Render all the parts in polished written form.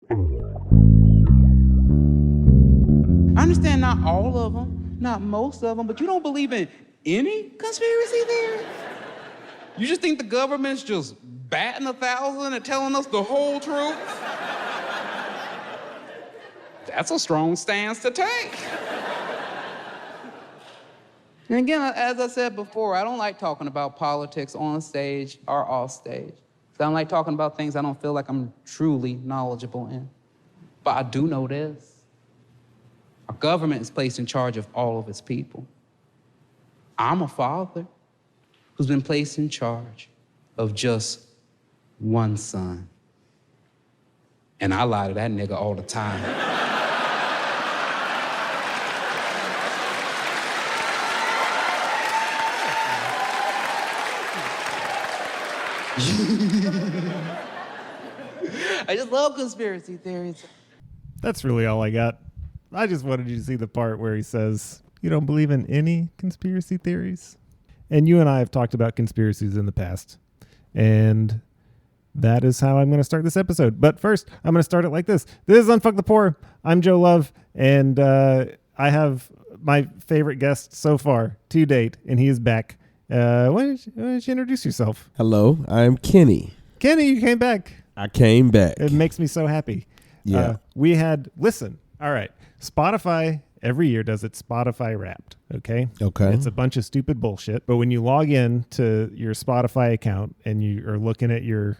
I understand not all of them, not most of them, but you don't believe in any conspiracy theory? You just think the government's just batting 1,000 and telling us the whole truth? That's a strong stance to take. And again, as I said before, I don't like talking about politics on stage or off stage. I don't like talking about things I don't feel like I'm truly knowledgeable in. But I do know this. Our government is placed in charge of all of its people. I'm a father who's been placed in charge of just one son. And I lie to that nigga all the time. I just love conspiracy theories. That's really all I got. I just wanted you to see the part where he says, you don't believe in any conspiracy theories? And you and I have talked about conspiracies in the past. And that is how I'm going to start this episode. But first, I'm going to start it like this. This is Unfuck the Poor. I'm Joe Love. And I have my favorite guest so far to date. And he is back. Why don't you introduce yourself? Hello, I'm Kenny. Kenny, you came back. I came back. It makes me so happy. Yeah. Listen. All right. Spotify every year does its Spotify Wrapped. Okay. Okay. It's a bunch of stupid bullshit. But when you log in to your Spotify account and you are looking at your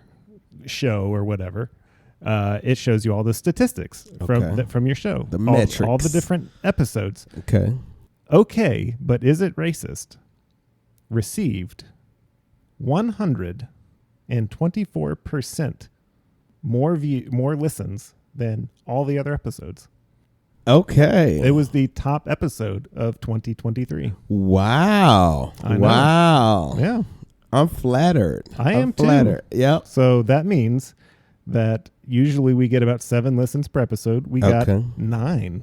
show or whatever, it shows you all the statistics from your show. The metrics. All the different episodes. Okay. But is it racist? Received 124% more listens than all the other episodes. Okay. It was the top episode of 2023. Wow. I know. Wow. Yeah. I'm flattered. I'm flattered. too. Yep. So that means that usually we get about 7 listens per episode. We got 9.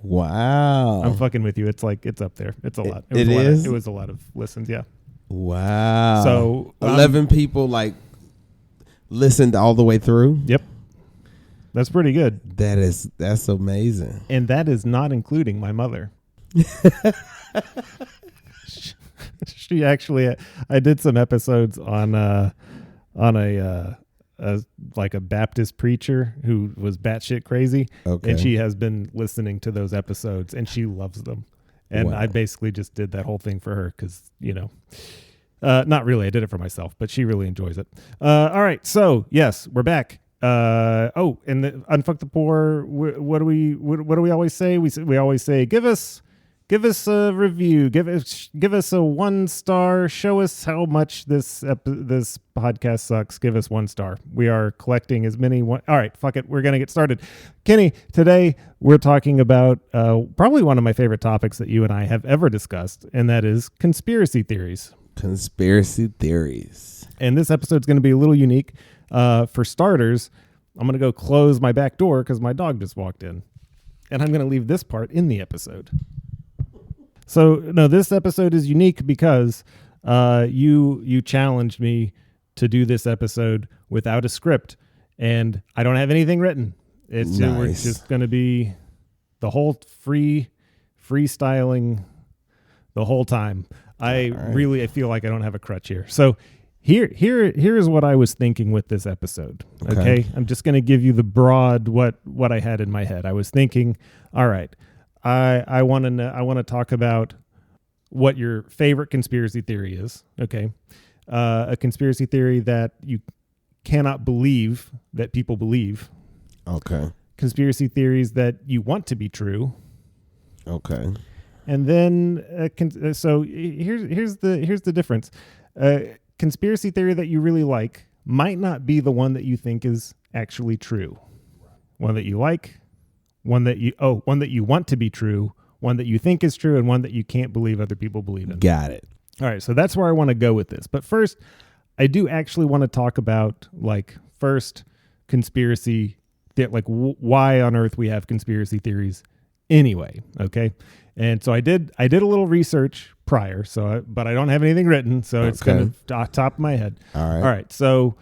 Wow. I'm fucking with you. It's up there. It's a lot. It is? It was a lot of listens. Yeah. Wow. So 11 people listened all the way through. Yep. That's pretty good. That's amazing. And that is not including my mother. She actually, I did some episodes on a Baptist preacher who was batshit crazy. Okay. And she has been listening to those episodes and she loves them. And Wow. I basically just did that whole thing for her because, not really. I did it for myself, but she really enjoys it. All right. So yes, we're back. And the Unfuck the Poor. What do we always say? We always say, give us a review. Give us a 1-star. Show us how much this podcast sucks. Give us 1 star. We are collecting as many. All right, fuck it. We're gonna get started. Kenny, today we're talking about probably one of my favorite topics that you and I have ever discussed, and that is conspiracy theories. Conspiracy theories. And this episode's going to be a little unique. For starters, I'm going to go close my back door because my dog just walked in. And I'm going to leave this part in the episode. So, no, this episode is unique because you challenged me to do this episode without a script. And I don't have anything written. It's nice. We're just going to be the whole freestyling the whole time. I feel like I don't have a crutch here. So here is what I was thinking with this episode. Okay. I'm just going to give you the broad what I had in my head. I was thinking, all right, I want to talk about what your favorite conspiracy theory is. Okay. A conspiracy theory that you cannot believe that people believe. Okay. Conspiracy theories that you want to be true. Okay. And then, so here's the difference. Conspiracy theory that you really like might not be the one that you think is actually true. One that you like, one that you want to be true, one that you think is true, and one that you can't believe other people believe in. Got it. All right, so that's where I want to go with this. But first, I do actually want to talk about first conspiracy, why on earth we have conspiracy theories anyway. Okay. And so I did a little research prior, but I don't have anything written, so it's going to top of my head. All right. All right. So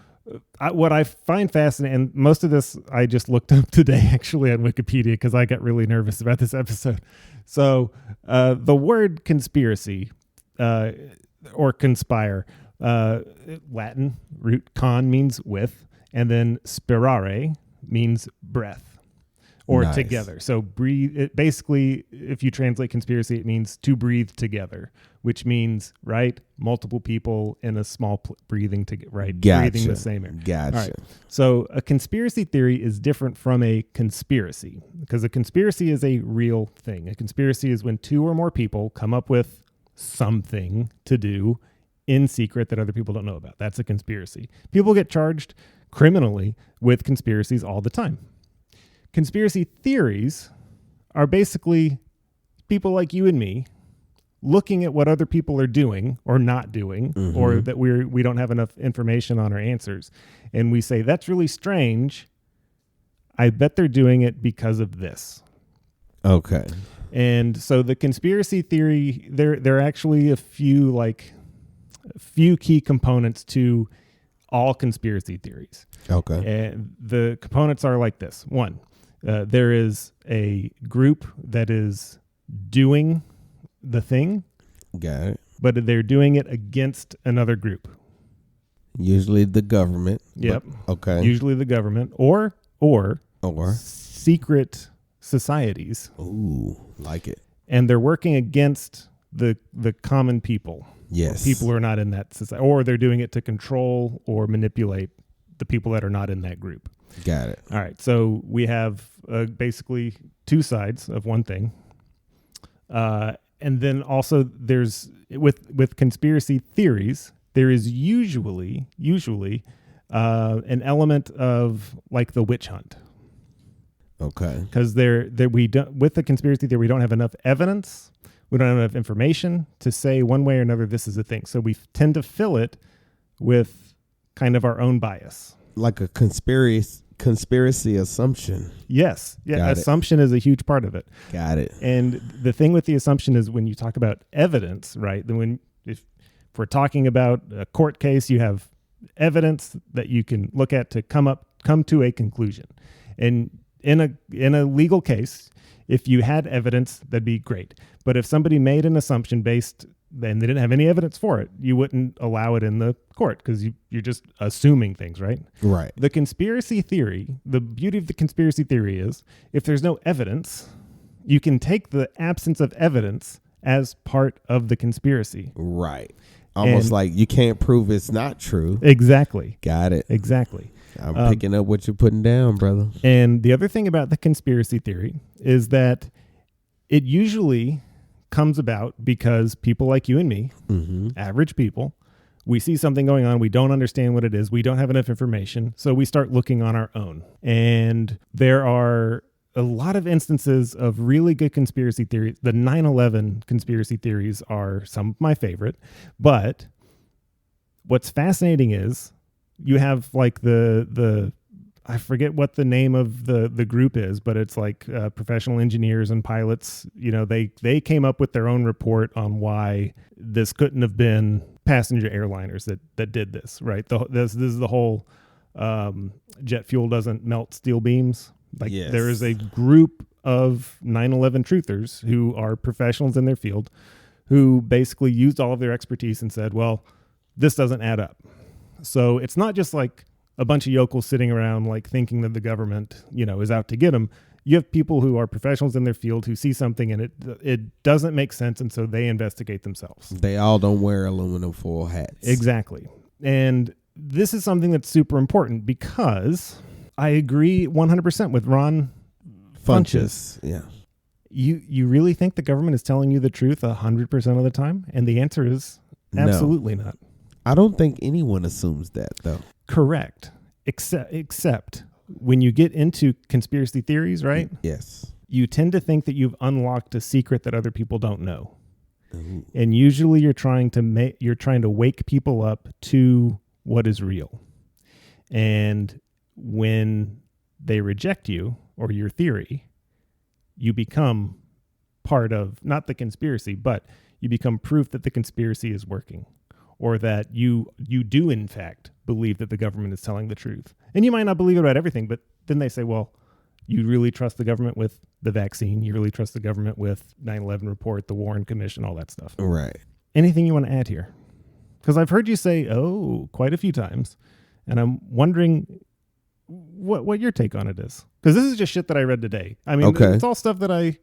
what I find fascinating, and most of this I just looked up today actually on Wikipedia because I got really nervous about this episode. So the word conspiracy or conspire, Latin root con means with, and then spirare means breath. Or Nice. together. So breathe. It basically, if you translate conspiracy, it means to breathe together, which means, right, multiple people in a small breathing together, right? Gotcha. Breathing the same air. Gotcha. All right. So a conspiracy theory is different from a conspiracy because a conspiracy is a real thing. A conspiracy is when two or more people come up with something to do in secret that other people don't know about. That's a conspiracy. People get charged criminally with conspiracies all the time. Conspiracy theories are basically people like you and me looking at what other people are doing or not doing, or that we don't have enough information on our answers. And we say, that's really strange. I bet they're doing it because of this. Okay. And so the conspiracy theory, there are actually a few key components to all conspiracy theories. Okay. And the components are like this. One, there is a group that is doing the thing, Got it. but they're doing it against another group. Usually the government. Yep. But, okay. Usually the government or secret societies. Ooh, like it. And they're working against the common people. Yes. People who are not in that society, or they're doing it to control or manipulate the people that are not in that group. Got it. All right. So we have basically two sides of one thing. And then also there's with conspiracy theories, there is usually an element of like the witch hunt. Okay. Because with the conspiracy theory, we don't have enough evidence. We don't have enough information to say one way or another this is a thing. So we tend to fill it with kind of our own bias. Like a conspiracy assumption. Yes. Yeah. Got it. Assumption is a huge part of it. Got it. And the thing with the assumption is when you talk about evidence, right? Then if we're talking about a court case, you have evidence that you can look at to come to a conclusion. And in a legal case, if you had evidence, that'd be great. But if somebody made an assumption based, and they didn't have any evidence for it, you wouldn't allow it in the court because you're just assuming things, right? Right. The conspiracy theory, the beauty of the conspiracy theory is if there's no evidence, you can take the absence of evidence as part of the conspiracy. Right. Almost like you can't prove it's not true. Exactly. Got it. Exactly. I'm picking up what you're putting down, brother. And the other thing about the conspiracy theory is that it usually comes about because people like you and me, average people, we see something going on. We don't understand what it is. We don't have enough information. So we start looking on our own. And there are a lot of instances of really good conspiracy theories. The 9/11 conspiracy theories are some of my favorite. But what's fascinating is you have like the I forget what the name of the group is, but it's like professional engineers and pilots. You know, they came up with their own report on why this couldn't have been passenger airliners that did this, right? This is the whole jet fuel doesn't melt steel beams. Like Yes. There is a group of 9/11 truthers who are professionals in their field who basically used all of their expertise and said, well, this doesn't add up. So it's not just like a bunch of yokels sitting around like thinking that the government, is out to get them. You have people who are professionals in their field who see something and it doesn't make sense, and so they investigate themselves. They all don't wear aluminum foil hats. Exactly. And this is something that's super important because I agree 100% with Ron Funches. Yeah. You really think the government is telling you the truth 100% of the time? And the answer is absolutely not. I don't think anyone assumes that, though. Correct. Except when you get into conspiracy theories, right? Yes. You tend to think that you've unlocked a secret that other people don't know. Ooh. And usually you're trying to wake people up to what is real. And when they reject you or your theory, you become part of not the conspiracy, but you become proof that the conspiracy is working, or that you do in fact believe that the government is telling the truth. And you might not believe it about everything, but then they say, well, you really trust the government with the vaccine. You really trust the government with 9/11 report, the Warren Commission, all that stuff. Right. Anything you want to add here? Because I've heard you say, quite a few times. And I'm wondering what your take on it is. Because this is just shit that I read today. I mean, Okay. It's all stuff that I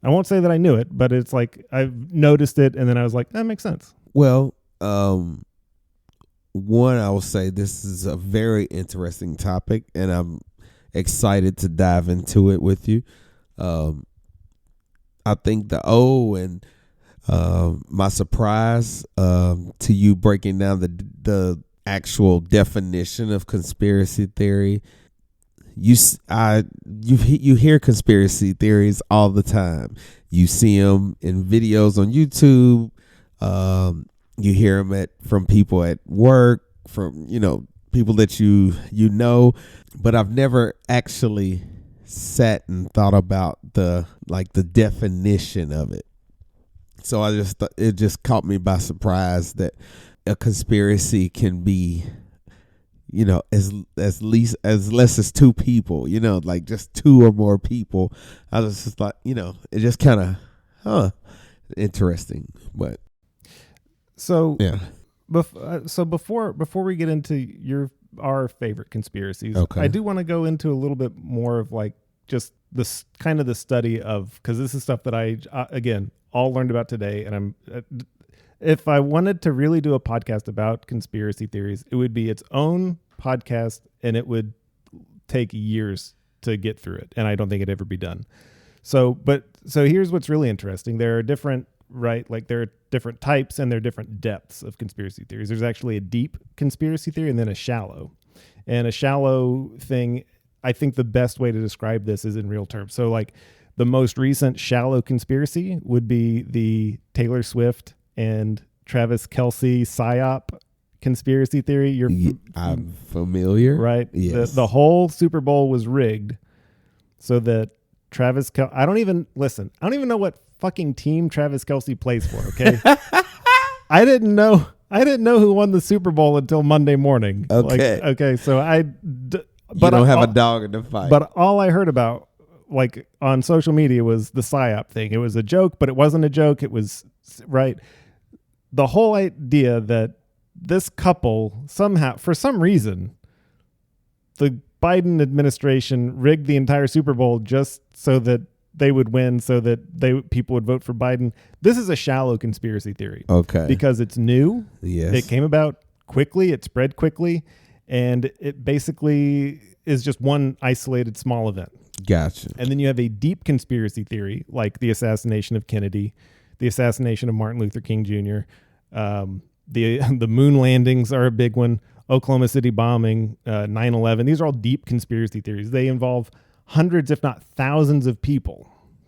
won't say that I knew it, but it's like I've noticed it. And then I was like, that makes sense. Well, one, I will say this is a very interesting topic, and I'm excited to dive into it with you. I think and my surprise to you breaking down the actual definition of conspiracy theory. You hear conspiracy theories all the time. You see them in videos on YouTube. You hear them from people at work, from people that you know, but I've never actually sat and thought about the definition of it. So it just caught me by surprise that a conspiracy can be, as less as two people, like just two or more people. I was just like, it just kind of, interesting, but. So Yeah. Before we get into our favorite conspiracies, Okay. I do want to go into a little bit more of like just this kind of the study of, because this is stuff that I again all learned about today, and if I wanted to really do a podcast about conspiracy theories, it would be its own podcast, and it would take years to get through it, and I don't think it'd ever be done. So here's what's really interesting: there are different. Right, like there are different types and there are different depths of conspiracy theories. There's actually a deep conspiracy theory and then a shallow. And a shallow thing, I think the best way to describe this is in real terms. So like the most recent shallow conspiracy would be the Taylor Swift and Travis Kelce PSYOP conspiracy theory. I'm familiar. Right? Yes. The whole Super Bowl was rigged so that Travis Kelce, I don't even know what fucking team Travis Kelce plays for, okay? I didn't know who won the Super Bowl until Monday morning. Okay. So But don't have a dog in the fight. But all I heard about like on social media was the PSYOP thing. It was a joke, but it wasn't a joke. It was right. The whole idea that this couple somehow, for some reason, the Biden administration rigged the entire Super Bowl just so that they would win, so that people would vote for Biden. This is a shallow conspiracy theory. Okay. Because it's new. Yes. It came about quickly. It spread quickly. And it basically is just one isolated small event. Gotcha. And then you have a deep conspiracy theory, like the assassination of Kennedy, the assassination of Martin Luther King Jr., the moon landings are a big one, Oklahoma City bombing, 9/11. These are all deep conspiracy theories. They involve hundreds, if not thousands of people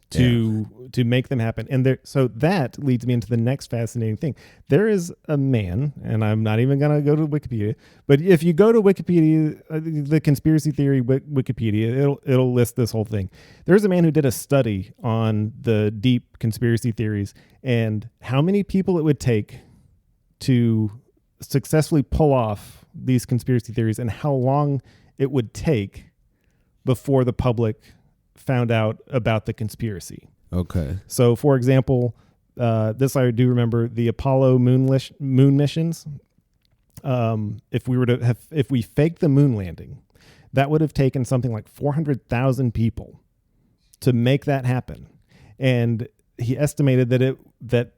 to make them happen. And so that leads me into the next fascinating thing. There is a man, and I'm not even going to go to Wikipedia, but if you go to Wikipedia, the conspiracy theory Wikipedia, it'll list this whole thing. There's a man who did a study on the deep conspiracy theories and how many people it would take to successfully pull off these conspiracy theories and how long it would take before the public found out about the conspiracy. Okay. So, for example, this I do remember, the Apollo moon missions. If we faked the moon landing, that would have taken something like 400,000 people to make that happen, and he estimated that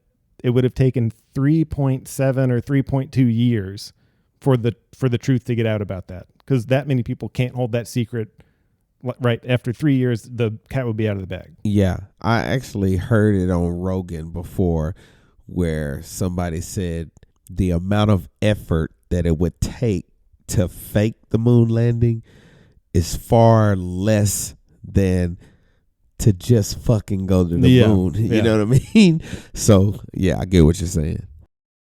it would have taken 3.7 or 3.2 years for the truth to get out about that, because that many people can't hold that secret. Right after 3 years, the cat would be out of the bag. Yeah, I actually heard it on Rogan before, where somebody said the amount of effort that it would take to fake the moon landing is far less than to just fucking go to the moon. You know what I mean? So yeah, I get what you're saying.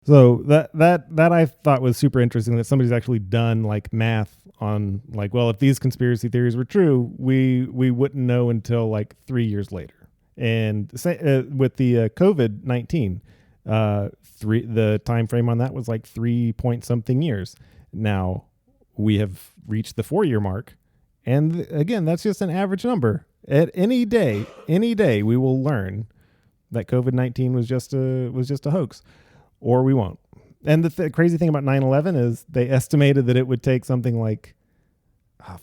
So that I thought was super interesting, that somebody's actually done like math on like, well, if these conspiracy theories were true, we wouldn't know until like 3 years later. And with the COVID-19, the time frame on that was like 3 point something years. Now we have reached the 4-year mark. And again, that's just an average number. At any day, we will learn that COVID-19 was just a hoax, or we won't. And the crazy thing about 9/11 is they estimated that it would take something like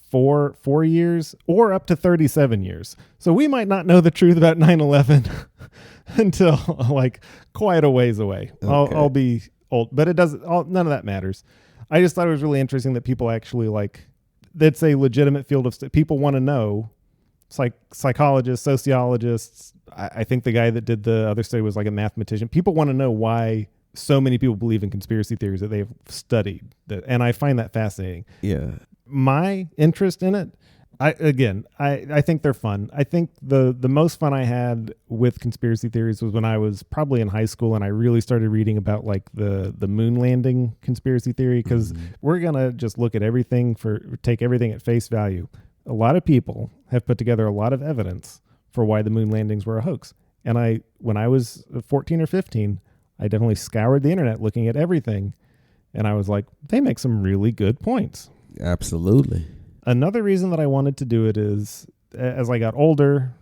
4 years or up to 37 years. So we might not know the truth about 9/11 until like quite a ways away. Okay. I'll be old, but it doesn't. None of that matters. I just thought it was really interesting that people actually like. That's a legitimate field of people want to know. Psychologists, sociologists. I think the guy that did the other study was like a mathematician. People want to know why so many people believe in conspiracy theories that they've studied that, and I find that fascinating. Yeah. My interest in it, I think they're fun. I think the most fun I had with conspiracy theories was when I was probably in high school and I really started reading about like the moon landing conspiracy theory, because we're going to just look at take everything at face value. A lot of people have put together a lot of evidence for why the moon landings were a hoax. And when I was 14 or 15, I definitely scoured the internet looking at everything. And I was like, they make some really good points. Absolutely. Another reason that I wanted to do it is as I got older,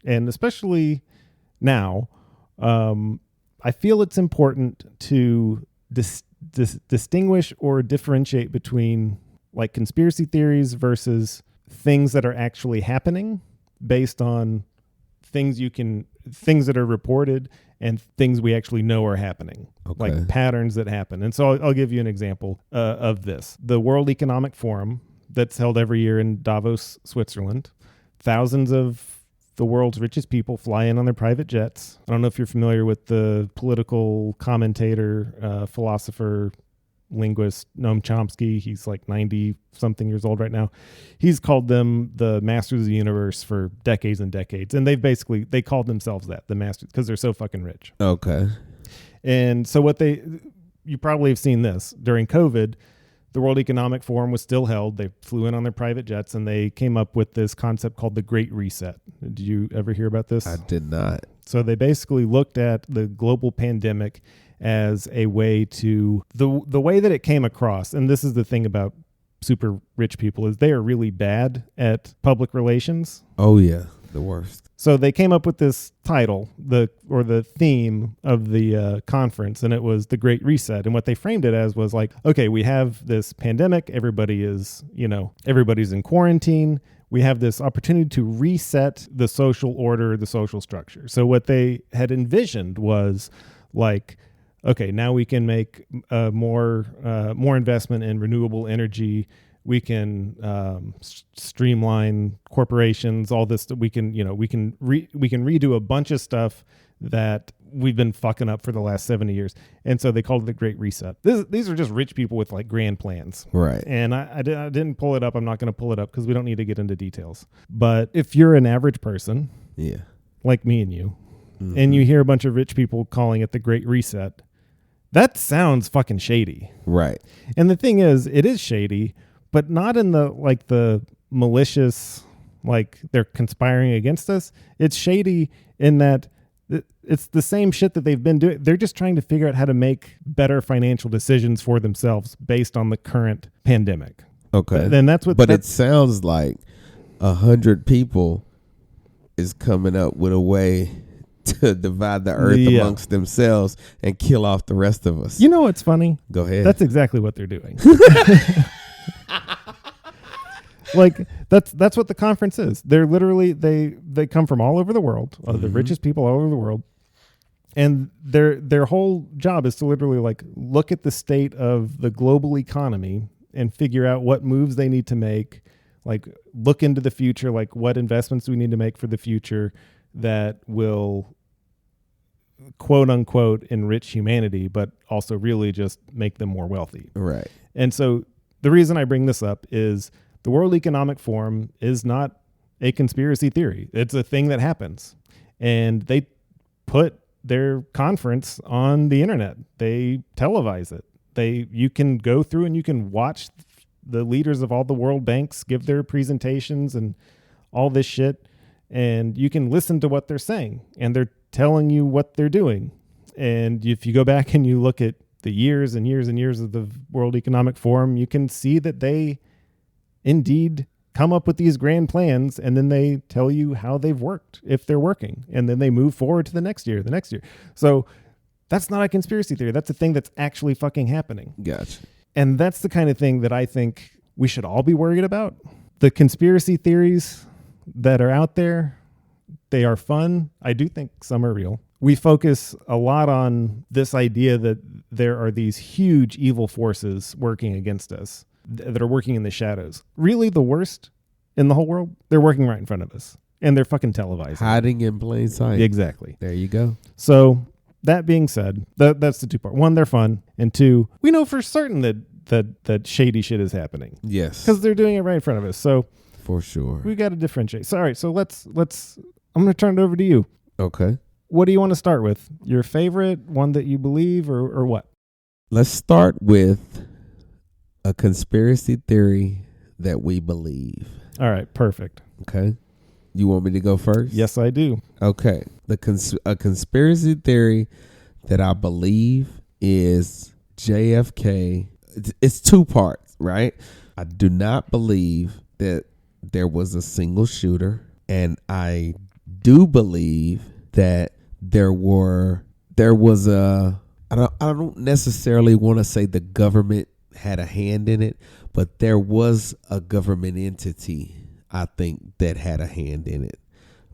and especially now, I feel it's important to distinguish or differentiate between like conspiracy theories versus things that are actually happening based on things that are reported and things we actually know are happening, like patterns that happen. And so I'll give you an example of this. The World Economic Forum that's held every year in Davos, Switzerland. Thousands of the world's richest people fly in on their private jets. I don't know if you're familiar with the political commentator, philosopher, linguist Noam Chomsky. He's like 90-something years old right now. He's called them the masters of the universe for decades and decades. And they called themselves that, the masters, because they're so fucking rich. Okay. And so you probably have seen this during COVID. The World Economic Forum was still held. They flew in on their private jets, and they came up with this concept called the Great Reset. Did you ever hear about this? I did not. So they basically looked at the global pandemic as a way to, the way that it came across, and this is the thing about super rich people, is they are really bad at public relations. Oh, yeah. The worst. So they came up with this title, the theme of the conference, and it was the Great Reset. And what they framed it as was like, okay, we have this pandemic. Everybody's in quarantine. We have this opportunity to reset the social order, the social structure. So what they had envisioned was like, okay, now we can make more investment in renewable energy. We can streamline corporations, all this. We can redo a bunch of stuff that we've been fucking up for the last 70 years. And so they called it the Great Reset. These are just rich people with like grand plans. Right. And I didn't pull it up. I'm not going to pull it up because we don't need to get into details. But if you're an average person, yeah, like me and you, and you hear a bunch of rich people calling it the Great Reset, that sounds fucking shady. Right. And the thing is, it is shady, but not in the malicious, like they're conspiring against us. It's shady in that it's the same shit that they've been doing. They're just trying to figure out how to make better financial decisions for themselves based on the current pandemic. Okay. And that's what. But it sounds like 100 people is coming up with a way to divide the earth amongst themselves and kill off the rest of us. You know what's funny? Go ahead. That's exactly what they're doing. Like that's what the conference is. They're literally they come from all over the world, the richest people all over the world, and their whole job is to literally like look at the state of the global economy and figure out what moves they need to make, like look into the future, like what investments do we need to make for the future that will quote unquote enrich humanity, but also really just make them more wealthy. Right. And so the reason I bring this up is the World Economic Forum is not a conspiracy theory. It's a thing that happens. And they put their conference on the internet. They televise it. You can go through and you can watch the leaders of all the world banks give their presentations and all this shit. And you can listen to what they're saying. And they're telling you what they're doing. And if you go back and you look at the years and years and years of the World Economic Forum, you can see that they indeed come up with these grand plans, and then they tell you how they've worked, if they're working, and then they move forward to the next year. So that's not a conspiracy theory. That's a thing that's actually fucking happening. Gotcha. And that's the kind of thing that I think we should all be worried about. The conspiracy theories that are out there, they are fun. I do think some are real. We focus a lot on this idea that there are these huge evil forces working against us that are working in the shadows. Really, the worst in the whole world, they're working right in front of us. And they're fucking televised. Hiding in plain sight. Exactly. There you go. So that being said, that's the two part. One, they're fun. And two, we know for certain that shady shit is happening. Yes. Because they're doing it right in front of us. So for sure. we got to differentiate. So, all right. So let's, I'm going to turn it over to you. Okay. What do you want to start with? Your favorite, one that you believe, or what? Let's start with a conspiracy theory that we believe. All right. Perfect. Okay. You want me to go first? Yes, I do. Okay. A conspiracy theory that I believe is JFK. It's two parts, right? I do not believe that there was a single shooter, and I do believe that there was a, I don't necessarily want to say the government had a hand in it, but there was a government entity, I think, that had a hand in it,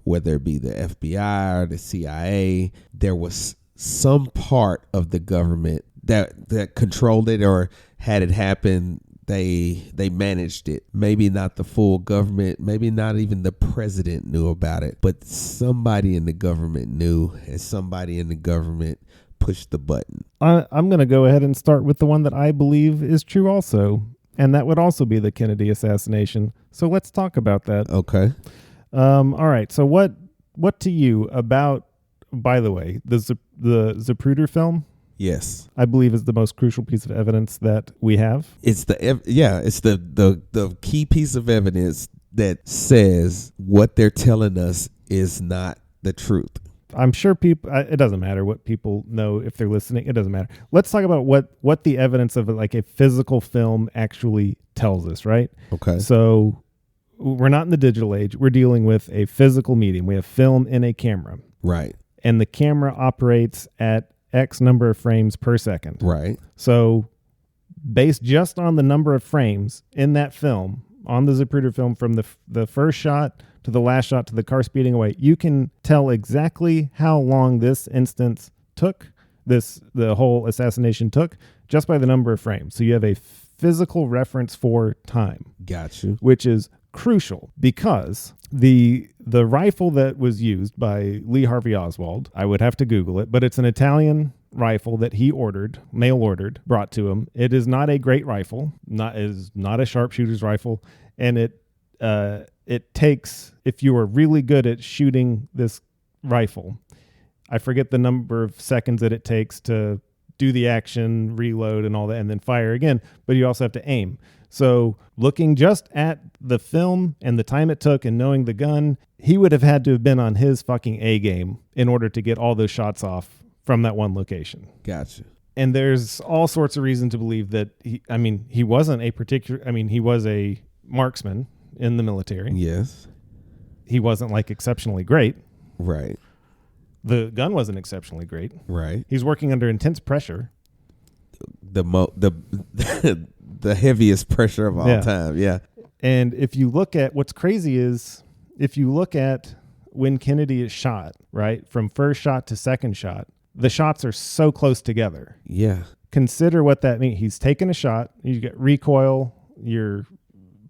whether it be the FBI or the CIA. There was some part of the government that controlled it or had it happen. They managed it. Maybe not the full government, maybe not even the president knew about it, but somebody in the government knew, and somebody in the government pushed the button. I'm going to go ahead and start with the one that I believe is true also, and that would also be the Kennedy assassination. So let's talk about that. Okay. All right. So what to you about, by the way, the Zapruder film? Yes, I believe is the most crucial piece of evidence that we have. it's the key piece of evidence that says what they're telling us is not the truth. I'm sure people, it doesn't matter what people know if they're listening. It doesn't matter. Let's talk about what the evidence of like a physical film actually tells us, right? Okay. So we're not in the digital age. We're dealing with a physical medium. We have film in a camera. Right. And the camera operates at X number of frames per second. Right. So based just on the number of frames in that film, on the Zapruder film, from the first shot to the last shot to the car speeding away, you can tell exactly how long this instance took, the whole assassination took, just by the number of frames. So you have a physical reference for time. Got you. Which is crucial because the rifle that was used by Lee Harvey Oswald, I would have to Google it, but it's an Italian rifle that he mail ordered, brought to him. It is not a great rifle, is not a sharpshooter's rifle, and it takes, if you are really good at shooting this rifle, I forget the number of seconds that it takes to do the action, reload and all that, and then fire again, but you also have to aim. So looking just at the film and the time it took and knowing the gun, he would have had to have been on his fucking A game in order to get all those shots off from that one location. Gotcha. And there's all sorts of reason to believe that he was a marksman in the military. Yes. He wasn't like exceptionally great. Right. The gun wasn't exceptionally great. Right. He's working under intense pressure. The heaviest pressure of all time. Yeah. And if you look at what's crazy is if you look at when Kennedy is shot, right, from first shot to second shot, the shots are so close together. Yeah. Consider what that means. He's taking a shot. You get recoil. You're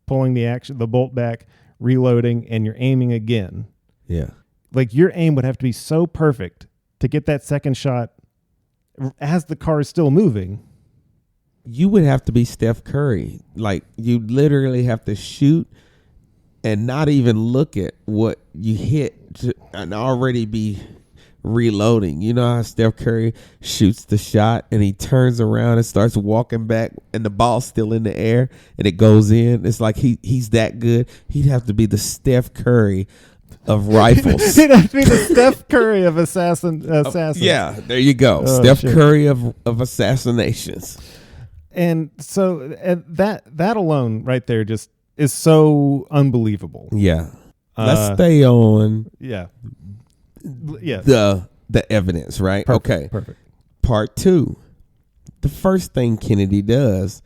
pulling the bolt back, reloading, and you're aiming again. Yeah. Like your aim would have to be so perfect to get that second shot as the car is still moving. You would have to be Steph Curry. Like, you literally have to shoot and not even look at what you hit and already be reloading. You know how Steph Curry shoots the shot and he turns around and starts walking back and the ball's still in the air and it goes in? It's like he's that good. He'd have to be the Steph Curry of rifles. He'd have to be the Steph Curry of assassins. Yeah, there you go. Oh, Steph shit. Curry of assassinations. And so that alone right there just is so unbelievable. Yeah. Let's stay on Yeah. the evidence, right? Perfect, Okay. Perfect. Part 2. The first thing Kennedy does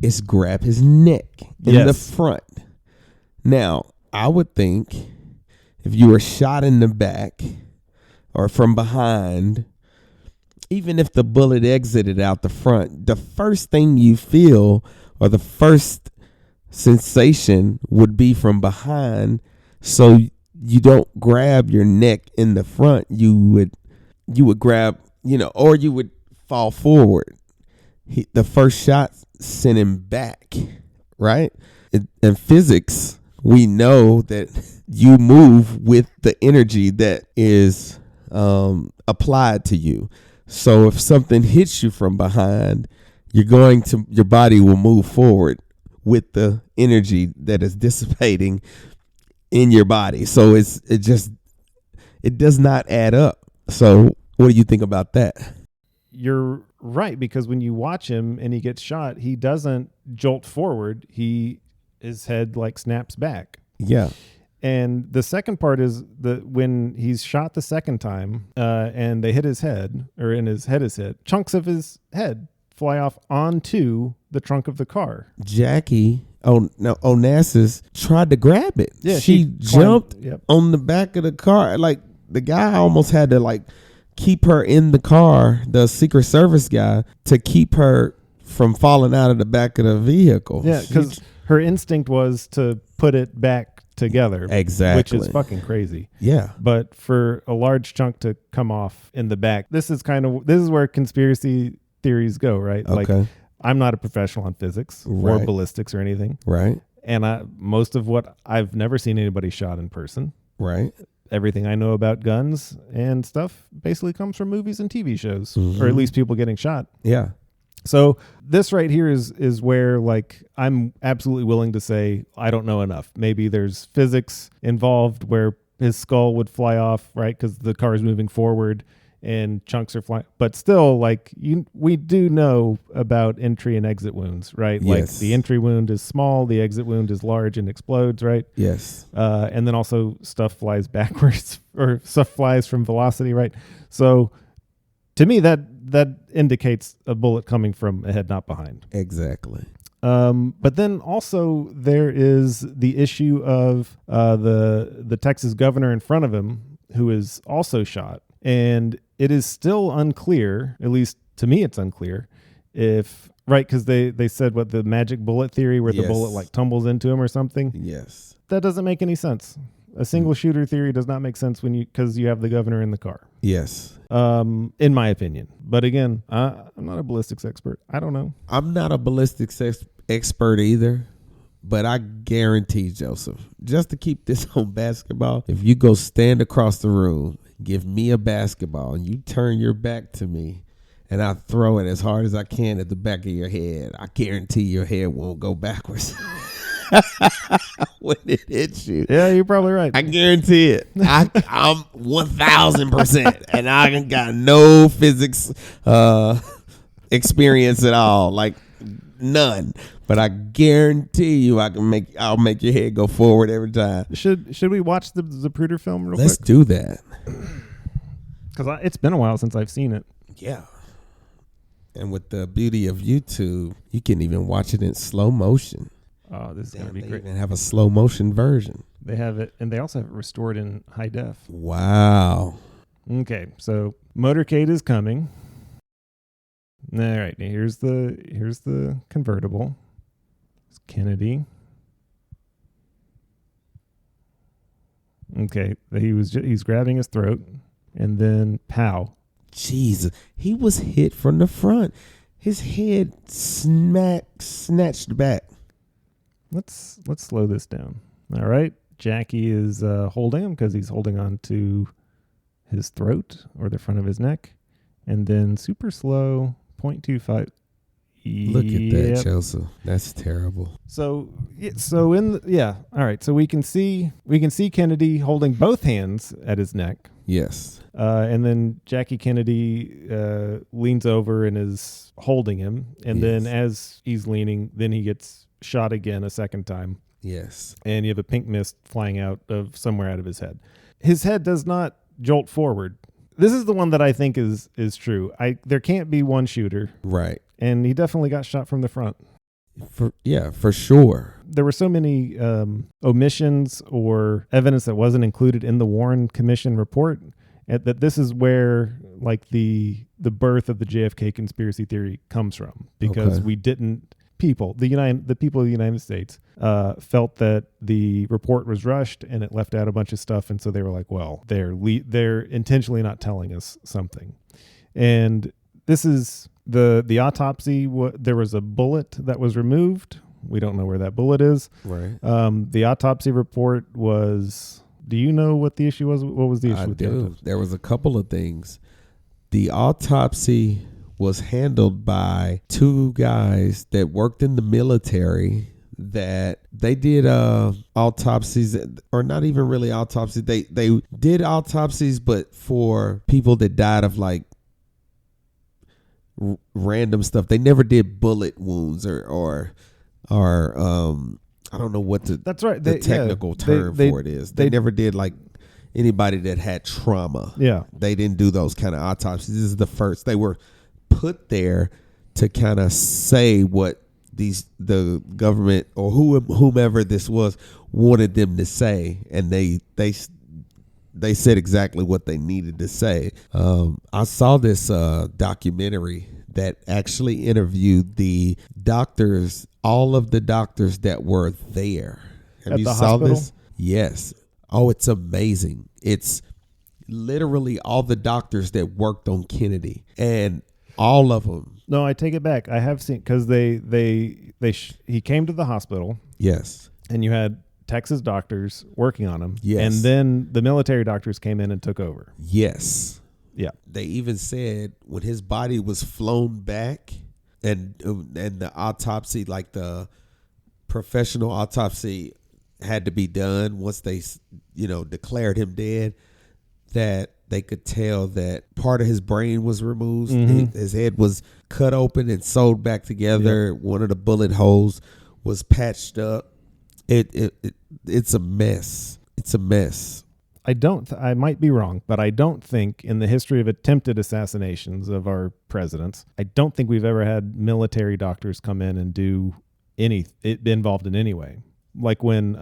is grab his neck in the front. Now, I would think if you were shot in the back or from behind, even if the bullet exited out the front, the first thing you feel or the first sensation would be from behind. So you don't grab your neck in the front. You would grab, or you would fall forward. The first shot sent him back, right? In physics, we know that you move with the energy that is applied to you. So if something hits you from behind, your body will move forward with the energy that is dissipating in your body. So it does not add up. So what do you think about that? You're right, because when you watch him and he gets shot, he doesn't jolt forward. His head like snaps back. Yeah. And the second part is when he's shot the second time and they hit his head, or in his head is hit, chunks of his head fly off onto the trunk of the car. Jackie Onassis tried to grab it. Yeah, she jumped yep. on the back of the car. Like the guy almost had to keep her in the car, the Secret Service guy, to keep her from falling out of the back of the vehicle. Yeah, because her instinct was to put it back together. Exactly. Which is fucking crazy. Yeah. But for a large chunk to come off in the back, this is where conspiracy theories go, right? Okay. Like, I'm not a professional on physics or ballistics or anything. Right. And most of what I've never seen anybody shot in person. Right. Everything I know about guns and stuff basically comes from movies and TV shows, mm-hmm. or at least people getting shot. Yeah. So this right here is where I'm absolutely willing to say I don't know enough. Maybe there's physics involved where his skull would fly off, right? Because the car is moving forward and chunks are flying. But still, we do know about entry and exit wounds, right? Yes. Like the entry wound is small, the exit wound is large and explodes, right? Yes. And then also stuff flies backwards or stuff flies from velocity, right? So to me, that indicates a bullet coming from ahead, not behind. Exactly. But then also there is the issue of the Texas governor in front of him who is also shot. And it is still unclear, at least to me it's unclear, because they said what the magic bullet theory where the bullet tumbles into him or something. Yes. That doesn't make any sense. A single shooter theory does not make sense because you have the governor in the car. Yes. In my opinion. But again, I'm not a ballistics expert. I don't know. I'm not a ballistics expert either, but I guarantee, Joseph, just to keep this on basketball, if you go stand across the room, give me a basketball, and you turn your back to me, and I throw it as hard as I can at the back of your head, I guarantee your head won't go backwards. When it hits you. Yeah, you're probably right. I guarantee it. I'm 1,000%, and I got no physics experience at all, like none. But I guarantee you, I'll make your head go forward every time. Should we watch the Zapruder film real Let's quick? do that. Because it's been a while since I've seen it. Yeah. And with the beauty of YouTube, you can even watch it in slow motion. Oh, this is going to be great. They even have a slow motion version. They have it, and they also have it restored in high def. Wow. Okay, so motorcade is coming. All right, here's the convertible. It's Kennedy. Okay, he's grabbing his throat, and then pow. Jesus, he was hit from the front. His head snatched back. Let's slow this down. All right, Jackie is holding him because he's holding on to his throat or the front of his neck, and then super slow 0.25. Look at that, Yep. Joseph. That's terrible. So all right. So we can see Kennedy holding both hands at his neck, Yes. and then Jackie Kennedy leans over and is holding him, and then Yes. as he's leaning, then he gets shot again a second time, Yes. and you have a pink mist flying out of somewhere out of his head. His head does not jolt forward. This is the one that I think is true. There can't be one shooter, Right. and he definitely got shot from the front. For sure. There were so many omissions or evidence that wasn't included in the Warren Commission report that this is where like the birth of the JFK conspiracy theory comes from, because Okay. we didn't the people of the United States felt that the report was rushed and it left out a bunch of stuff, and so they were like, well, they're intentionally not telling us something. And this is the autopsy. There was a bullet that was removed. We don't know where that bullet is. Right. The autopsy report was. Do you know what the issue was? What was the issue I with the do. autopsy? There was a couple of things. The autopsy was handled by two guys that worked in the military, that they did autopsies, or not even really autopsies. They did autopsies, but for people that died of like random stuff. They never did bullet wounds or I don't know what That's right. the technical term for it is. They never did like anybody that had trauma. Yeah. They didn't do those kind of autopsies. This is the first. They were put there to kind of say what the government or whomever this was wanted them to say, and they said exactly what they needed to say. I saw this documentary that actually interviewed the doctors, all of the doctors that were there. Have At you the saw hospital? this? Yes. Oh, it's amazing. It's literally all the doctors that worked on Kennedy, and all of them. No, I take it back. I have seen, because he came to the hospital, Yes. and you had Texas doctors working on him. Yes. And then the military doctors came in and took over. Yes. Yeah. They even said when his body was flown back, and the autopsy, like the professional autopsy, had to be done once they declared him dead, that they could tell that part of his brain was removed. Mm-hmm. His head was cut open and sewed back together. Yep. One of the bullet holes was patched up. It's a mess. It's a mess. I might be wrong, but I don't think in the history of attempted assassinations of our presidents, I don't think we've ever had military doctors come in and be involved in any way. Like when,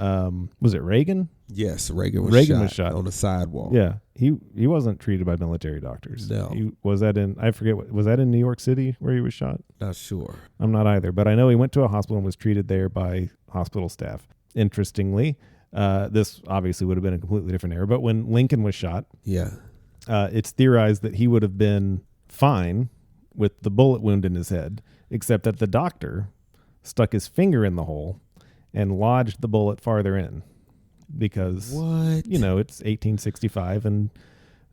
was it Reagan? Yes, Reagan was shot on the sidewalk. Yeah. He wasn't treated by military doctors. No. Was that in New York City where he was shot? Not sure. I'm not either, but I know he went to a hospital and was treated there by hospital staff. Interestingly, this obviously would have been a completely different era, but when Lincoln was shot, Yeah. it's theorized that he would have been fine with the bullet wound in his head, except that the doctor stuck his finger in the hole and lodged the bullet farther in, because What? it's 1865 and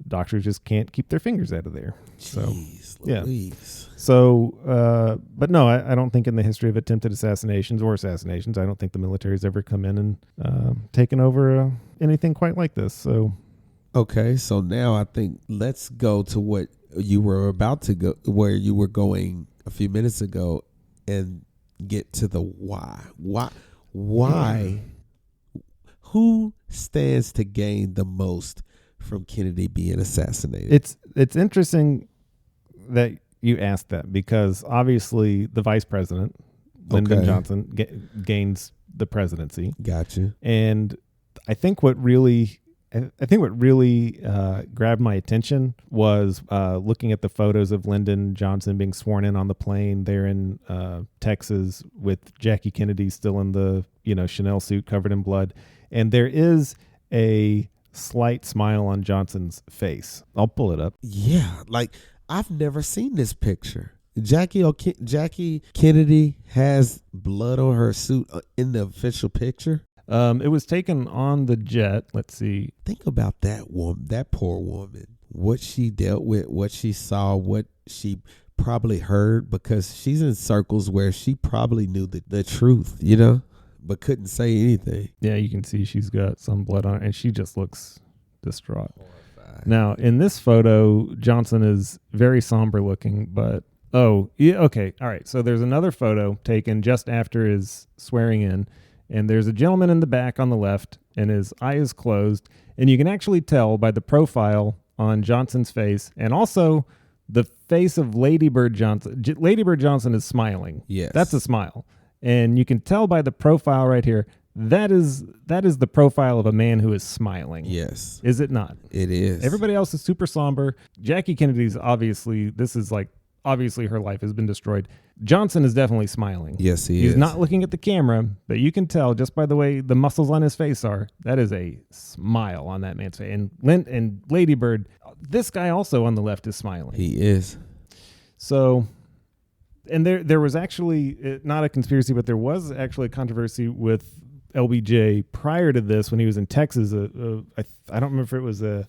doctors just can't keep their fingers out of there. Jeez, yeah. Louise. So, but no, I don't think in the history of attempted assassinations, I don't think the military's ever come in and taken over anything quite like this. So, Okay, so now I think let's go to what you were about to go, where you were going a few minutes ago, and get to the why. Why? Who stands to gain the most from Kennedy being assassinated? it's interesting that you asked that, because obviously the vice president, Lyndon Okay. Johnson, gains the presidency. Gotcha. And I think what really grabbed my attention was looking at the photos of Lyndon Johnson being sworn in on the plane there in Texas, with Jackie Kennedy still in the Chanel suit covered in blood, and there is a slight smile on Johnson's face. I'll pull it up. Yeah, like I've never seen this picture. Jackie Kennedy has blood on her suit in the official picture. It was taken on the jet. Let's see. Think about that woman, that poor woman, what she dealt with, what she saw, what she probably heard, because she's in circles where she probably knew the truth, you know, but couldn't say anything. Yeah, you can see she's got some blood on her, and she just looks distraught. Now, in this photo, Johnson is very somber looking, but oh, yeah, okay, all right. So there's another photo taken just after his swearing in, and there's a gentleman in the back on the left, and his eye is closed, and you can actually tell by the profile on Johnson's face, and also the face of Lady Bird Johnson. Lady Bird Johnson is smiling. Yes. That's a smile. And you can tell by the profile right here, that is the profile of a man who is smiling. Yes. Is it not? It is. Everybody else is super somber. Jackie Kennedy's obviously her life has been destroyed. Johnson is definitely smiling. Yes, He's is. not looking at the camera, but you can tell just by the way the muscles on his face are. That is a smile on that man's face. And Lady Bird, this guy also on the left is smiling. He is. So, and there was actually not a conspiracy, but there was actually a controversy with LBJ prior to this when he was in Texas. I don't remember if it was a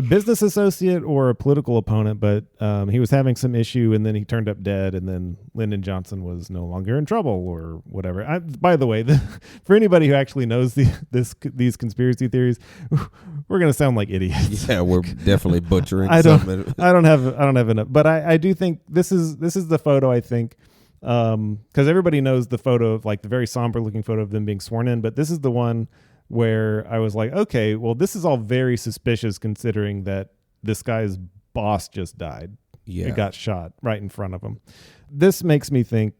business associate or a political opponent, but he was having some issue, and then he turned up dead, and then Lyndon Johnson was no longer in trouble or whatever. By the way, for anybody who actually knows these conspiracy theories, we're going to sound like idiots. Yeah, we're definitely butchering I something. don't have enough, but I do think this is the photo, I think, because everybody knows the photo of like the very somber looking photo of them being sworn in, but this is the one where I was like, okay, well, this is all very suspicious considering that this guy's boss just died. Yeah. He got shot right in front of him. This makes me think,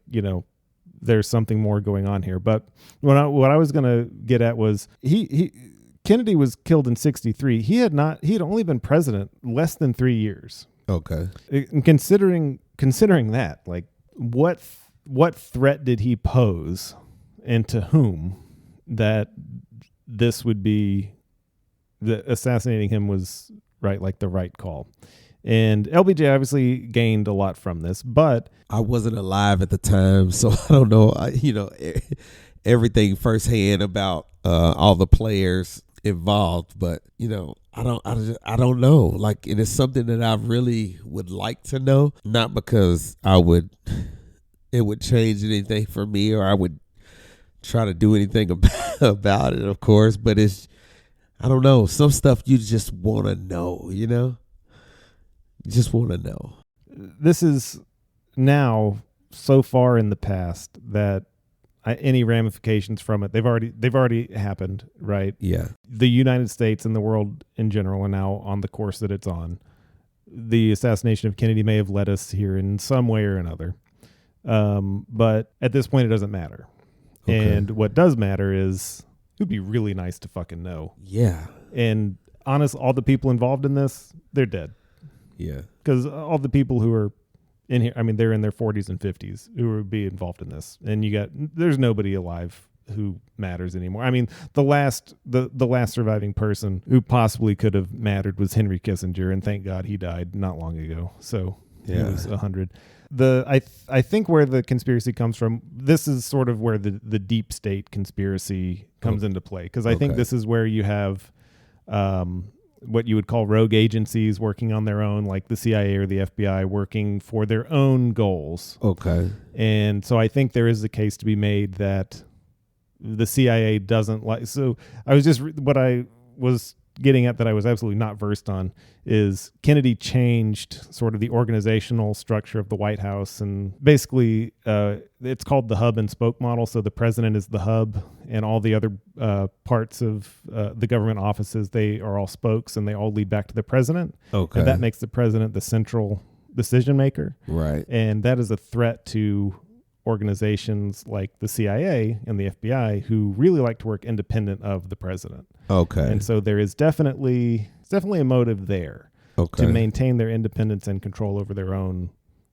there's something more going on here. But what I was going to get at was Kennedy was killed in 1963. He had only been president less than 3 years. Okay. And considering that, like what threat did he pose and to whom that this would be assassinating him was right, like the right call. And LBJ obviously gained a lot from this, but I wasn't alive at the time, so I don't know, everything firsthand about all the players involved, but I don't know. Like, it is something that I really would like to know, not because it would change anything for me or I would try to do anything about it, of course, but I don't know, some stuff you just want to know, You just want to know. This is now so far in the past that any ramifications from it, they've already happened, right? Yeah. The United States and the world in general are now on the course that it's on. The assassination of Kennedy may have led us here in some way or another. But at this point, it doesn't matter. Okay. And what does matter is it would be really nice to fucking know. Yeah. And honest, all the people involved in this, they're dead. Yeah. Because all the people who are in here, I mean, they're in their 40s and 50s who would be involved in this. And there's nobody alive who matters anymore. I mean, the last surviving person who possibly could have mattered was Henry Kissinger, and thank God he died not long ago. So he was 100. I think where the conspiracy comes from, this is sort of where the deep state conspiracy comes into play, because I think this is where you have what you would call rogue agencies working on their own, like the CIA or the FBI working for their own goals. Okay. And so I think there is a case to be made that the CIA doesn't like. So I was just what I was getting at that I was absolutely not versed on is Kennedy changed sort of the organizational structure of the White House, and basically it's called the hub and spoke model. So the president is the hub, and all the other parts of the government offices, they are all spokes, and they all lead back to the president. Okay. And that makes the president the central decision maker. Right. And that is a threat to organizations like the CIA and the FBI, who really like to work independent of the president. Okay. And so there is definitely a motive there to maintain their independence and control over their own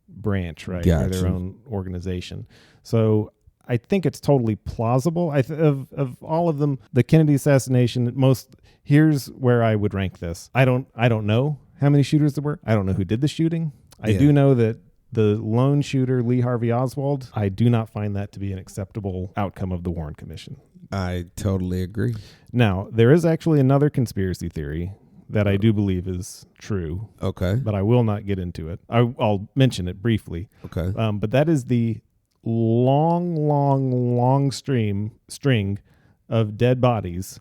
branch, right? Gotcha. Or their own organization. So I think it's totally plausible. Of all of them, the Kennedy assassination, here's where I would rank this. I don't know how many shooters there were. I don't know who did the shooting. I do know that the lone shooter, Lee Harvey Oswald, I do not find that to be an acceptable outcome of the Warren Commission. I totally agree. Now, there is actually another conspiracy theory that I do believe is true, Okay. but I will not get into it. I'll mention it briefly. Okay. But that is the long string of dead bodies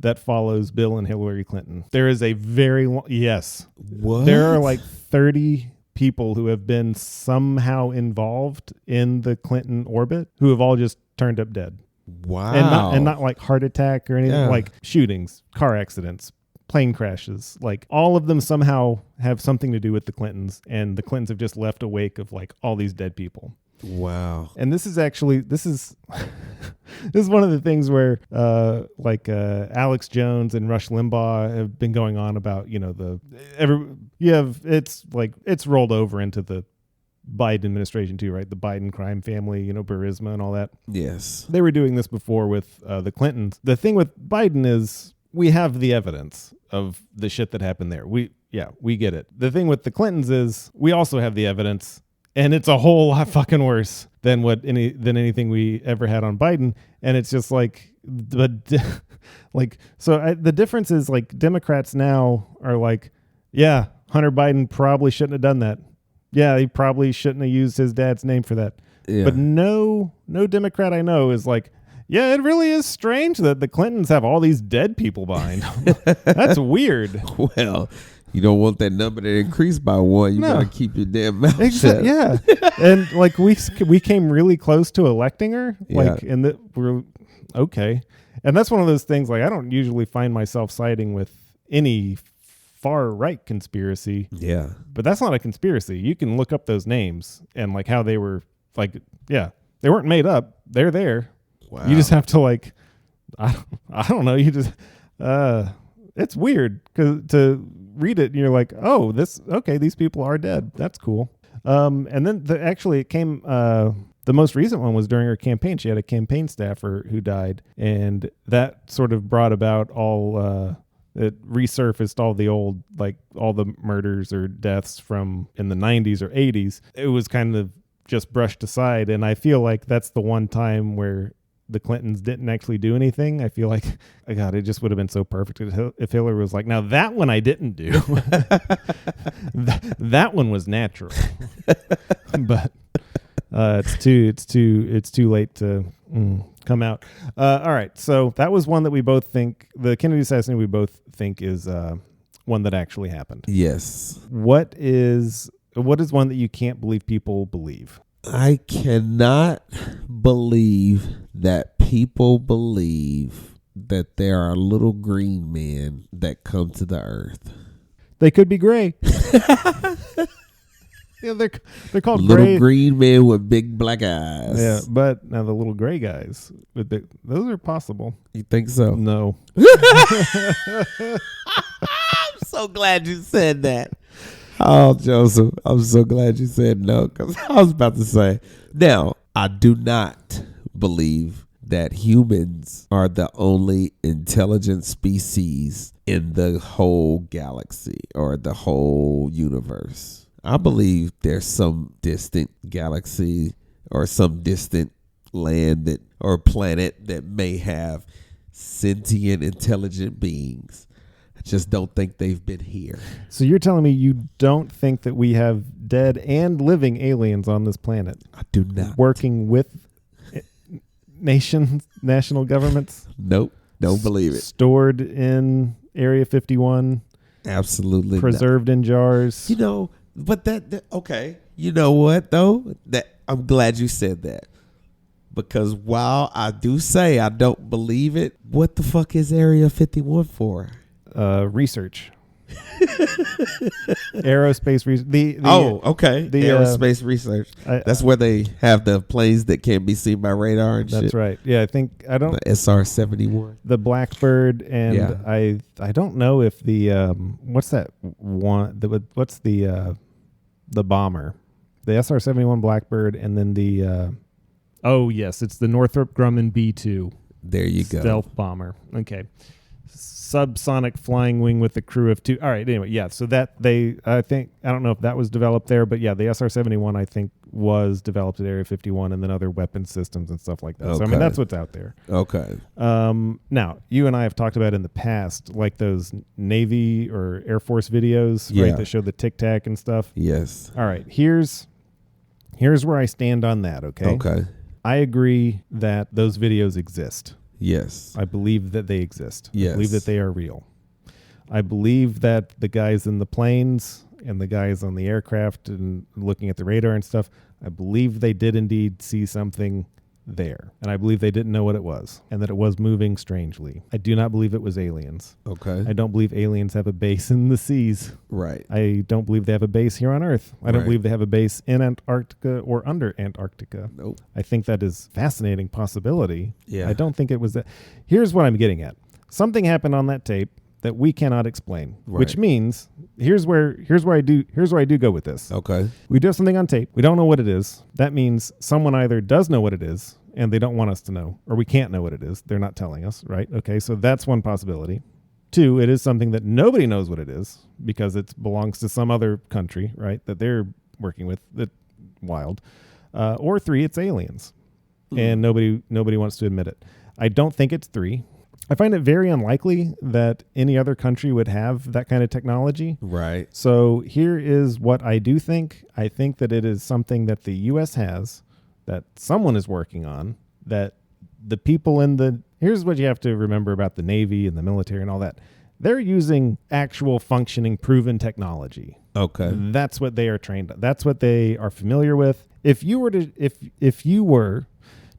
that follows Bill and Hillary Clinton. There is a very long, yes. What? There are like 30 people who have been somehow involved in the Clinton orbit who have all just turned up dead. Wow. And not like heart attack or anything, Yeah. like shootings, car accidents, plane crashes. Like all of them somehow have something to do with the Clintons, and the Clintons have just left a wake of like all these dead people. Wow. And this is this is one of the things where Alex Jones and Rush Limbaugh have been going on about, it's rolled over into the Biden administration too, right? The Biden crime family, Burisma and all that. Yes. They were doing this before with the Clintons. The thing with Biden is we have the evidence of the shit that happened there. We get it. The thing with the Clintons is we also have the evidence, and it's a whole lot fucking worse than anything we ever had on Biden. And it's just like, the difference is like Democrats now are like, yeah, Hunter Biden probably shouldn't have done that. Yeah, he probably shouldn't have used his dad's name for that. Yeah. But no Democrat I know is like, yeah, it really is strange that the Clintons have all these dead people behind them. That's weird. Well, you don't want that number to increase by one. You gotta keep your damn mouth shut. Yeah, and like we came really close to electing her. Like, Yeah. and we're okay. And that's one of those things. Like, I don't usually find myself siding with any far right conspiracy. Yeah. But that's not a conspiracy. You can look up those names and like how they were like, yeah, they weren't made up. They're there. Wow. You just have to like, I don't know. You just, it's weird because to read it and you're like, oh, these people are dead. That's cool. And then it came, the most recent one was during her campaign. She had a campaign staffer who died, and that sort of brought about it resurfaced all the old, like all the murders or deaths from in the 90s or 80s. It was kind of just brushed aside. And I feel like that's the one time where the Clintons didn't actually do anything. I feel like, oh God, it just would have been so perfect if Hillary was like, now that one I didn't do. that one was natural. But it's too late to come out. All right, so that was one that we both think, the Kennedy assassination, we both think is one that actually happened. Yes. What is one that you can't believe people believe? I cannot believe that people believe that there are little green men that come to the earth. They could be gray. Yeah, they're called little gray. green men with big black eyes. Yeah, but now the little gray guys, those are possible. You think so? No. I'm so glad you said that. Oh, Joseph, I'm so glad you said no, because I was about to say, now, I do not believe that humans are the only intelligent species in the whole galaxy or the whole universe. I believe there's some distant galaxy or some distant land or planet that may have sentient, intelligent beings. I just don't think they've been here. So you're telling me you don't think that we have dead and living aliens on this planet? I do not. Working with national governments? Nope. Don't believe it. Stored in Area 51? Absolutely preserved not. in jars? But that okay. You know what though? That I'm glad you said that. Because while I do say I don't believe it, what the fuck is Area 51 for? Research. Aerospace research. Okay. The aerospace research. That's where they have the planes that can't be seen by radar and shit. That's right. Yeah, The SR-71. The Blackbird, and Yeah. I don't know if the what's that one? What's the bomber? The SR-71 Blackbird, and then the it's the Northrop Grumman B-2. There you go. Stealth bomber. Okay. subsonic flying wing with a crew of 2. All right, anyway, yeah, so that I don't know if that was developed there, but yeah, the SR-71 I think was developed at Area 51, and then other weapon systems and stuff like that. So I mean, that's what's out there. Okay. Now, you and I have talked about in the past, like those Navy or Air Force videos, right, that show the Tic Tac and stuff. Yes. All right, here's where I stand on that, okay? Okay. I agree that those videos exist. Yes. I believe that they exist. Yes. I believe that they are real. I believe that the guys in the planes and the guys on the aircraft and looking at the radar and stuff, I believe they did indeed see something there. And I believe they didn't know what it was and that it was moving strangely. I do not believe it was aliens. Okay. I don't believe aliens have a base in the seas. Right. I don't believe they have a base here on Earth. I don't Right. believe they have a base in Antarctica or under Antarctica. Nope. I think that is a fascinating possibility. Yeah. I don't think it was that. Here's what I'm getting at. Something happened on that tape that we cannot explain, which Right. means here's where I do go with this. Okay. We do have something on tape. We don't know what it is. That means someone either does know what it is and they don't want us to know, or we can't know what it is. They're not telling us, right? Okay, so that's one possibility. 2, it is something that nobody knows what it is because it belongs to some other country, right, that they're working with. That wild. Or 3, it's aliens, and nobody wants to admit it. I don't think it's 3. I find it very unlikely that any other country would have that kind of technology. Right. So here is what I do think. I think that it is something that the U.S. has, that someone is working on, that the people in the... Here's what you have to remember about the Navy and the military and all that. They're using actual functioning, proven technology. Okay. That's what they are trained on. That's what they are familiar with. If you were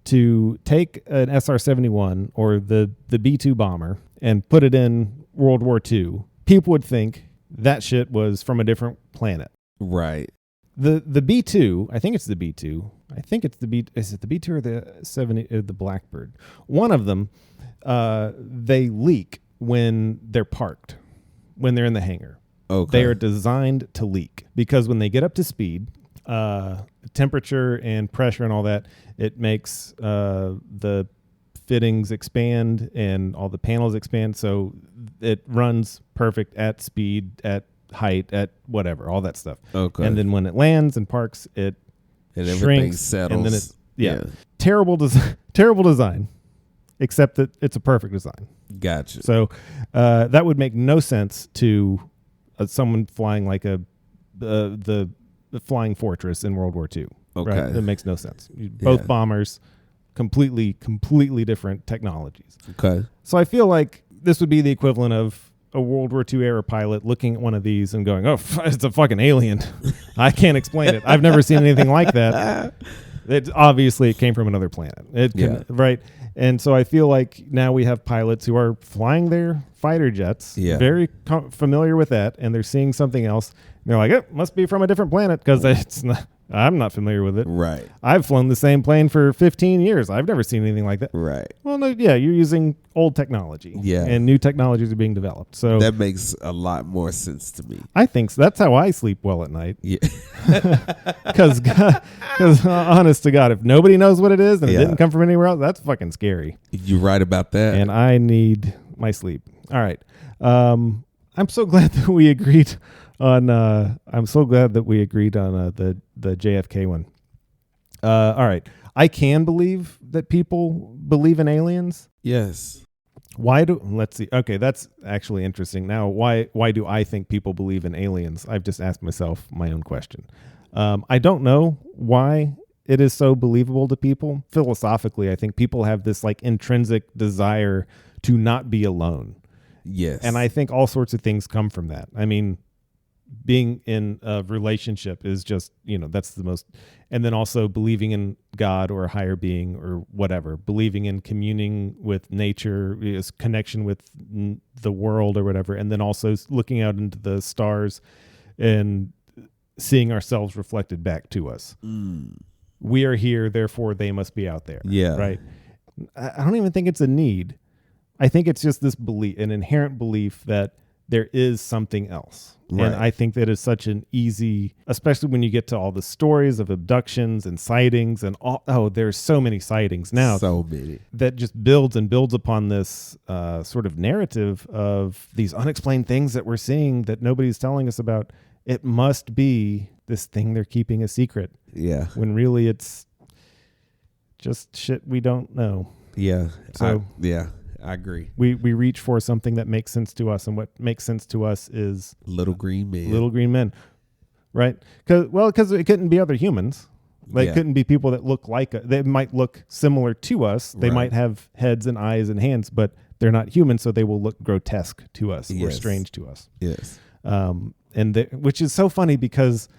to take an SR-71 or the B-2 bomber and put it in World War II, people would think that shit was from a different planet. Right. The B-2, I think it's the B-2. I think it's the B. Is it the B-2 or the 70? The Blackbird. One of them, they leak when they're parked, when they're in the hangar. Okay. They are designed to leak because when they get up to speed, temperature and pressure and all that, it makes the fittings expand and all the panels expand. So it runs perfect at speed, at height, at whatever, all that stuff. Okay. And then when it lands and parks, it And everything shrinks, settles. and then it terrible design, except that it's a perfect design. Gotcha. So that would make no sense to someone flying like the Flying Fortress in World War II. Okay. Right? That makes no sense. Both bombers, completely different technologies. Okay. So I feel like this would be the equivalent of a World War II era pilot looking at one of these and going, "Oh, it's a fucking alien. I can't explain it. I've never seen anything like that." Obviously, it came from another planet. Right? And so I feel like now we have pilots who are flying their fighter jets, very familiar with that, and they're seeing something else. And they're like, "It must be from a different planet because it's not." I'm not familiar with it. Right. I've flown the same plane for 15 years. I've never seen anything like that. Right. Well, no, yeah, you're using old technology. Yeah. And new technologies are being developed. So That makes a lot more sense to me. I think so. That's how I sleep well at night. Yeah. Because honest to God, if nobody knows what it is and it didn't come from anywhere else, that's fucking scary. You're right about that. And I need my sleep. All right. I'm so glad that we agreed on the JFK one. All right. I can believe that people believe in aliens. Yes. Let's see. Okay, that's actually interesting. Now, why do I think people believe in aliens? I've just asked myself my own question. I don't know why it is so believable to people. Philosophically, I think people have this like intrinsic desire to not be alone. Yes. And I think all sorts of things come from that. I mean, being in a relationship is just, that's the most, and then also believing in God or a higher being or whatever, believing in communing with nature, is connection with the world or whatever. And then also looking out into the stars and seeing ourselves reflected back to us. We are here, therefore they must be out there. Yeah. Right. I don't even think it's a need. I think it's just this belief, an inherent belief that there is something else. Right. And I think that is such an easy, especially when you get to all the stories of abductions and sightings and all. Oh, there's so many sightings now. So many. That just builds and builds upon this sort of narrative of these unexplained things that we're seeing that nobody's telling us about. It must be this thing they're keeping a secret. Yeah. When really it's just shit we don't know. Yeah. So I agree. we reach for something that makes sense to us, and what makes sense to us is Little green men. little green men, right? Because it couldn't be other humans. They Yeah. couldn't be people that look like they might look similar to us. They Right. might have heads and eyes and hands, but they're not human, so they will look grotesque to us or Yes. strange to us. Yes. Which is so funny because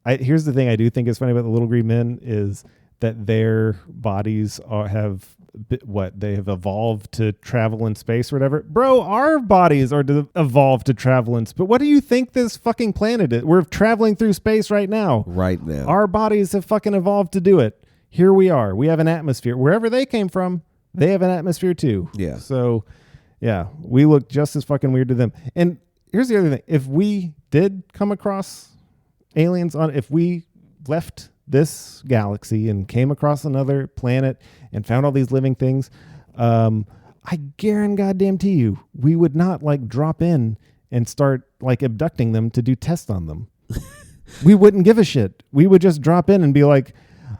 here's the thing I do think is funny about the little green men is that their bodies have evolved to travel in space or whatever. Bro, our bodies are evolved to travel in space. But what do you think this fucking planet is? We're traveling through space right now. Right now. Our bodies have fucking evolved to do it. Here we are. We have an atmosphere. Wherever they came from, they have an atmosphere too. Yeah. So, yeah, we look just as fucking weird to them. And here's the other thing. If we did come across aliens if we left this galaxy and came across another planet and found all these living things, I guarantee you, we would not like drop in and start like abducting them to do tests on them. We wouldn't give a shit. We would just drop in and be like,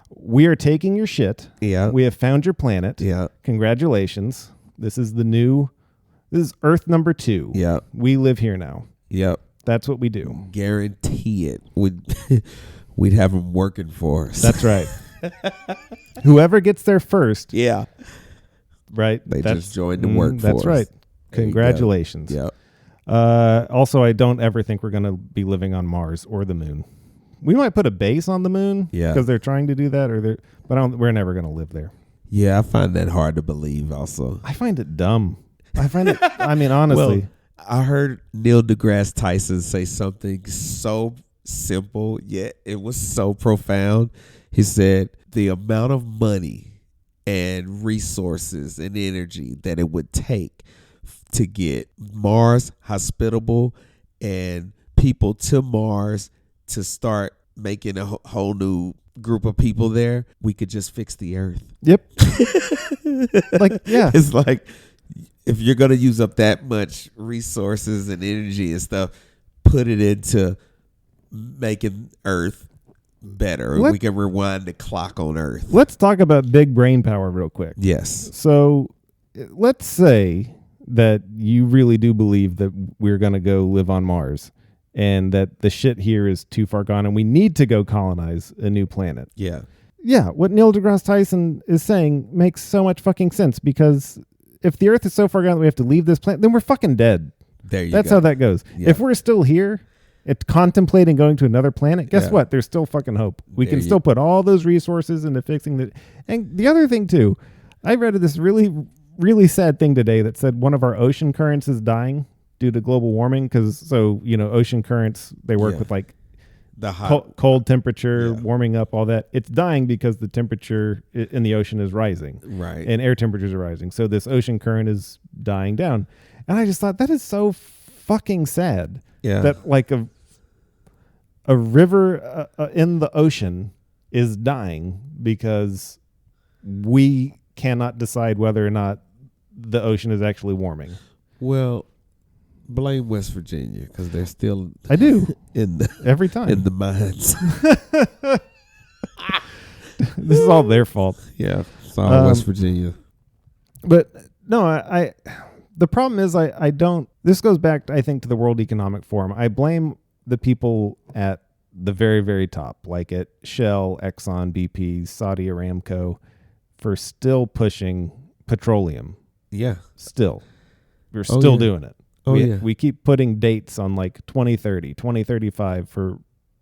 we are taking your shit. Yeah. We have found your planet. Yeah. Congratulations. This is Earth number 2. Yeah. We live here now. Yep. That's what we do. Guarantee it. We'd have them working for us. That's right. Whoever gets there first, Yeah. right? They just joined the workforce. That's right. There you go. Congratulations. Yep. Also, I don't ever think we're going to be living on Mars or the moon. We might put a base on the moon because they're trying to do that, we're never going to live there. Yeah, I find that hard to believe also. I find it dumb. Honestly. Well, I heard Neil deGrasse Tyson say something so simple, yet it was so profound. He said the amount of money and resources and energy that it would take to get Mars hospitable and people to Mars to start making a whole new group of people there, we could just fix the Earth. Yep. It's like, if you're going to use up that much resources and energy and stuff, put it into making Earth better. We can rewind the clock on Earth. Let's talk about big brain power real quick. Yes. So let's say that you really do believe that we're going to go live on Mars and that the shit here is too far gone and we need to go colonize a new planet. Yeah. Yeah, what Neil deGrasse Tyson is saying makes so much fucking sense because if the Earth is so far gone that we have to leave this planet, then we're fucking dead. That's how that goes. Yeah. If we're still here, contemplating going to another planet, guess what? There's still fucking hope. We can still put all those resources into fixing the. And the other thing too, I read this really, really sad thing today that said one of our ocean currents is dying due to global warming because ocean currents, they work with like the hot, cold temperature, warming up, all that. It's dying because the temperature in the ocean is rising. Right. And air temperatures are rising. So this ocean current is dying down. And I just thought that is so fucking sad. Yeah. That like a river in the ocean is dying because we cannot decide whether or not the ocean is actually warming. Well, blame West Virginia because they're still I do every time in the mines. This is all their fault. Yeah, it's all West Virginia. But no, I the problem is I don't. This goes back, I think, to the World Economic Forum. I blame the people at the very, very top, like at Shell, Exxon, BP, Saudi Aramco, for still pushing petroleum. Yeah, still, we're still doing it. We keep putting dates on like 2030, 2035 for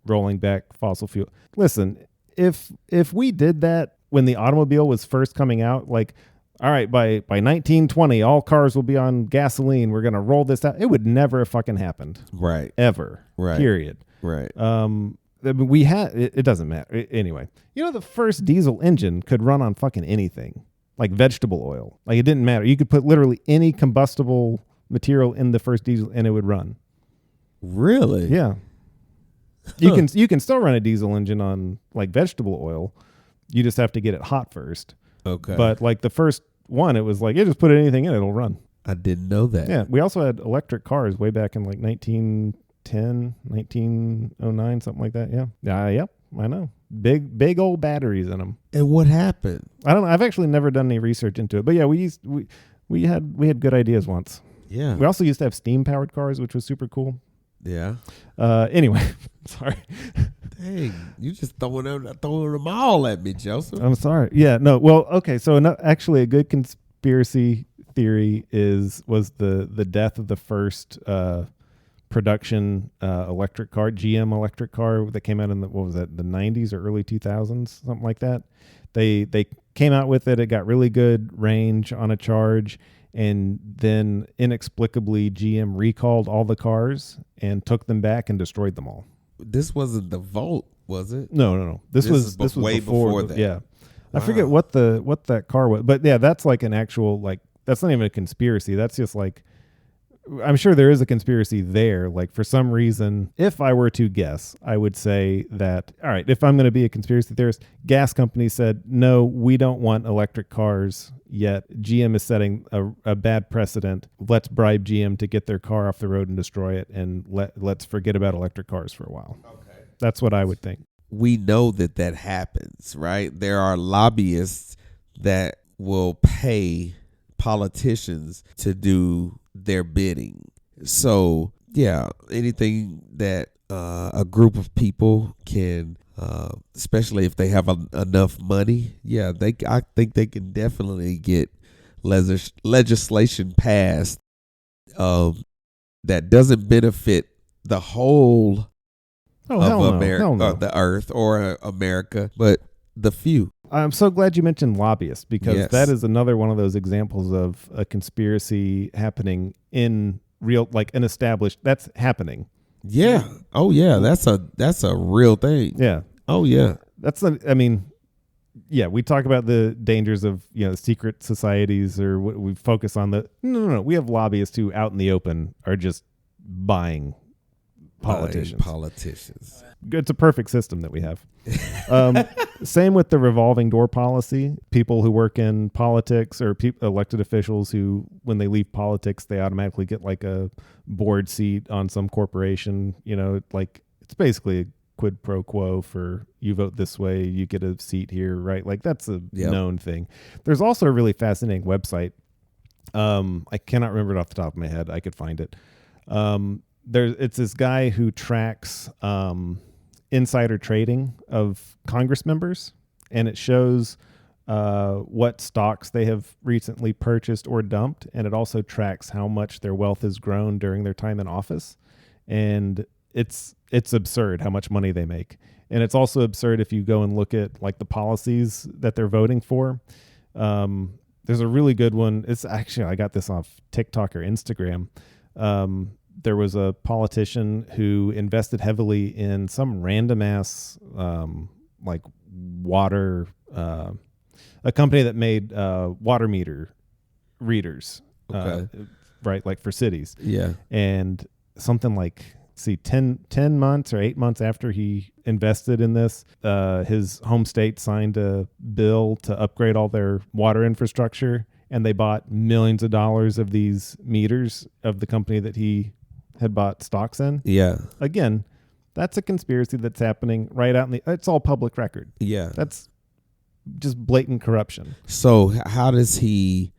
rolling back fossil fuel. Listen, if we did that when the automobile was first coming out, like, all right, by 1920, all cars will be on gasoline. We're going to roll this out. It would never have fucking happened. Right. Ever. Right. Period. Right. We had, it doesn't matter. Anyway, the first diesel engine could run on fucking anything, like vegetable oil. Like, it didn't matter. You could put literally any combustible material in the first diesel and it would run. Really? Yeah. You can still run a diesel engine on like vegetable oil. You just have to get it hot first. Okay. But like the first one, it was like, you just put anything in, it'll run. I didn't know that. Yeah. We also had electric cars way back in like 1910, 1909, something like that. Yeah. Yep. I know. Big old batteries in them. And what happened? I don't know. I've actually never done any research into it, but yeah, we had good ideas once. Yeah. We also used to have steam powered cars, which was super cool. Yeah. Anyway, sorry. Dang, you just throwing them all at me, Joseph. I'm sorry. Yeah, no. Well, okay. So actually, a good conspiracy theory was the death of the first production electric car, GM electric car that came out in the 90s or early 2000s, something like that. They came out with it. It got really good range on a charge. And then inexplicably, GM recalled all the cars and took them back and destroyed them all. This wasn't the Volt, was it? No. This was way before that. Yeah, Wow. I forget what that car was, but yeah, that's like an actual that's not even a conspiracy. That's just like, I'm sure there is a conspiracy there. Like for some reason, if I were to guess, I would say that, all right, if I'm going to be a conspiracy theorist, gas companies said, no, we don't want electric cars yet. GM is setting a bad precedent. Let's bribe GM to get their car off the road and destroy it. And let's forget about electric cars for a while. Okay. That's what I would think. We know that happens, right? There are lobbyists that will pay politicians to do their bidding. So yeah, anything that a group of people can, especially if they have enough money, yeah, I think they can definitely get legislation passed that doesn't benefit the whole of America, the earth or America, but the few. I'm so glad you mentioned lobbyists because that is another one of those examples of a conspiracy happening in real, like an established, that's happening. Yeah. Oh yeah. That's a real thing. Yeah. Oh yeah. We talk about the dangers of, secret societies or what we focus on no. We have lobbyists who out in the open are just buying politicians. It's a perfect system that we have. Same with the revolving door policy. People who work in politics or elected officials who, when they leave politics, they automatically get like a board seat on some corporation. It's basically a quid pro quo for you vote this way, you get a seat here, right? Like that's a known thing. There's also a really fascinating website. I cannot remember it off the top of my head. I could find it. It's this guy who tracks insider trading of Congress members, and it shows what stocks they have recently purchased or dumped, and it also tracks how much their wealth has grown during their time in office. And it's absurd how much money they make. And it's also absurd if you go and look at like the policies that they're voting for. There's a really good one. It's actually, I got this off TikTok or Instagram. There was a politician who invested heavily in some random ass like water, a company that made water meter readers, right? Like for cities. Yeah. And something like, 10 months or 8 months after he invested in this, his home state signed a bill to upgrade all their water infrastructure, and they bought millions of dollars of these meters of the company that he had bought stocks in. Yeah. Again, that's a conspiracy that's happening right out in it's all public record. Yeah. That's just blatant corruption. So how does he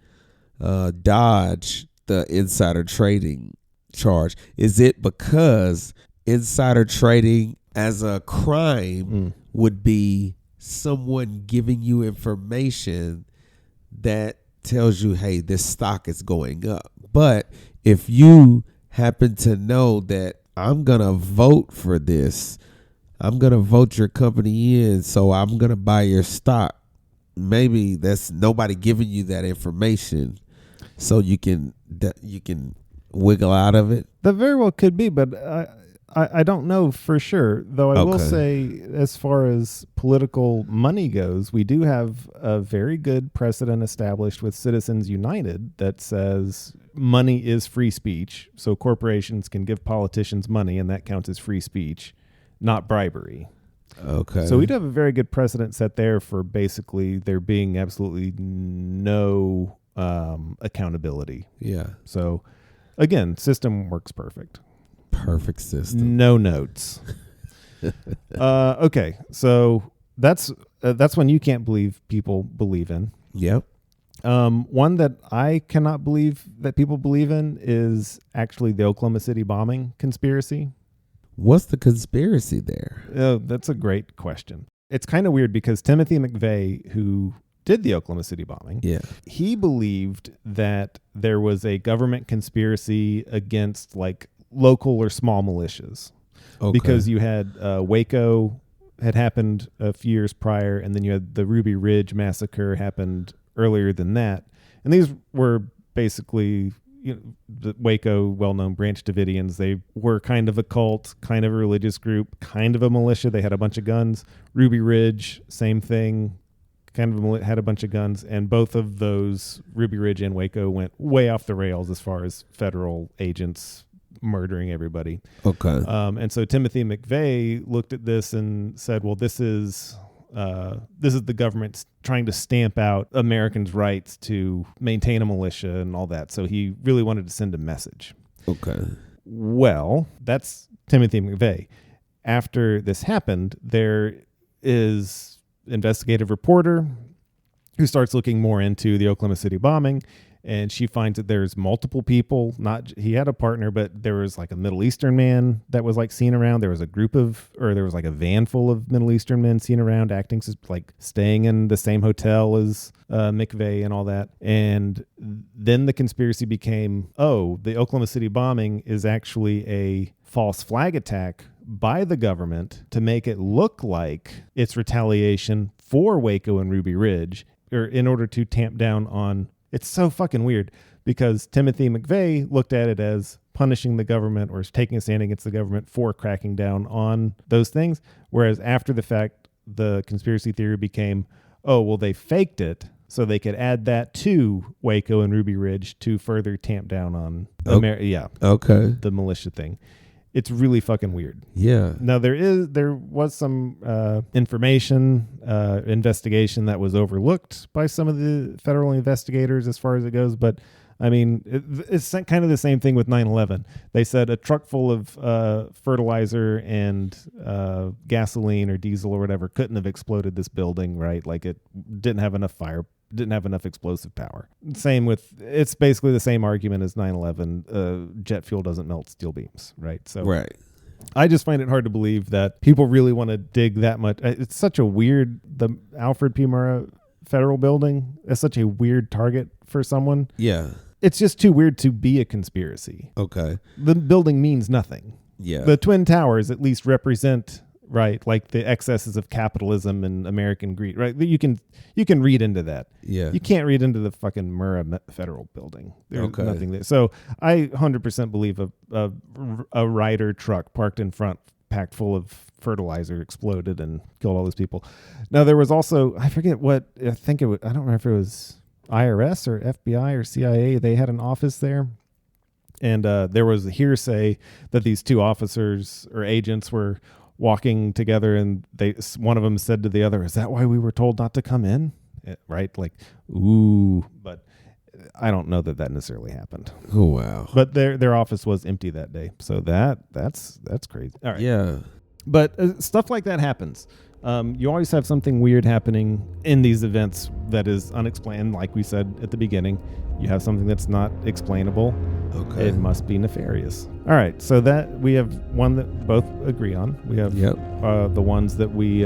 dodge the insider trading charge? Is it because insider trading as a crime would be someone giving you information that tells you, hey, this stock is going up? But if you happen to know that I'm going to vote for this, I'm going to vote your company in, so I'm going to buy your stock, maybe that's nobody giving you that information, so you can wiggle out of it. That very well could be, but I don't know for sure, though. I will Okay. say, as far as political money goes, we do have a very good precedent established with Citizens United that says money is free speech. So corporations can give politicians money, and that counts as free speech, not bribery. Okay. So we do have a very good precedent set there for basically there being absolutely no accountability. Yeah. So again, system works perfect. Perfect system. No notes. Okay, so that's one you can't believe people believe in. Yep. One that I cannot believe that people believe in is actually the Oklahoma City bombing conspiracy. What's the conspiracy there? That's a great question. It's kind of weird because Timothy McVeigh, who did the Oklahoma City bombing, Yeah. he believed that there was a government conspiracy against like local or small militias. Okay. Because you had Waco had happened a few years prior, and then you had the Ruby Ridge massacre happened earlier than that. And these were basically, the Waco, well-known Branch Davidians. They were kind of a cult, kind of a religious group, kind of a militia. They had a bunch of guns. Ruby Ridge, same thing, kind of had a bunch of guns. And both of those, Ruby Ridge and Waco, went way off the rails as far as federal agents murdering everybody. Okay. And so Timothy McVeigh looked at this and said, well, this is the government trying to stamp out Americans' rights to maintain a militia and all that. So he really wanted to send a message. Okay. Well, that's Timothy McVeigh. After this happened, there is investigative reporter who starts looking more into the Oklahoma City bombing. And she finds that there's multiple people. He had a partner, but there was like a Middle Eastern man that was like seen around. There was there was like a van full of Middle Eastern men seen around, acting like staying in the same hotel as McVeigh and all that. And then the conspiracy became, the Oklahoma City bombing is actually a false flag attack by the government to make it look like it's retaliation for Waco and Ruby Ridge, or in order to tamp down on. It's so fucking weird because Timothy McVeigh looked at it as punishing the government or taking a stand against the government for cracking down on those things. Whereas after the fact, the conspiracy theory became, they faked it so they could add that to Waco and Ruby Ridge to further tamp down on Okay. the militia thing. It's really fucking weird. Yeah. Now there was some information, investigation that was overlooked by some of the federal investigators as far as it goes. But I mean, it's kind of the same thing with 9/11. They said a truck full of fertilizer and gasoline or diesel or whatever couldn't have exploded this building, right? Like it didn't have enough explosive power. It's basically the same argument as 9/11. Jet fuel doesn't melt steel beams, right? So Right. I just find it hard to believe that people really want to dig that much. It's such a weird, the Alfred P. Murrah Federal Building is such a weird target for someone. Yeah. It's just too weird to be a conspiracy. Okay. The building means nothing. Yeah. The Twin Towers at least represent, right, like the excesses of capitalism and American greed, right? You can read into that. Yeah. You can't read into the fucking Murrah Federal Building. There's Okay. nothing there. So I 100% believe a Ryder truck parked in front, packed full of fertilizer, exploded and killed all those people. Now there was also, I forget what, I don't remember if it was IRS or FBI or CIA. They had an office there. And there was a hearsay that these two officers or agents were walking together, and one of them said to the other, "Is that why we were told not to come in?" Right? Like, ooh. But I don't know that necessarily happened. Oh wow. But their office was empty that day, so that's crazy. All right. Yeah. But stuff like that happens. You always have something weird happening in these events that is unexplained. Like we said at the beginning, you have something that's not explainable. Okay. It must be nefarious. All right, so that we have one that both agree on. We have the ones that we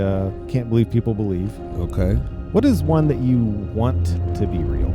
can't believe people believe. Okay. What is one that you want to be real?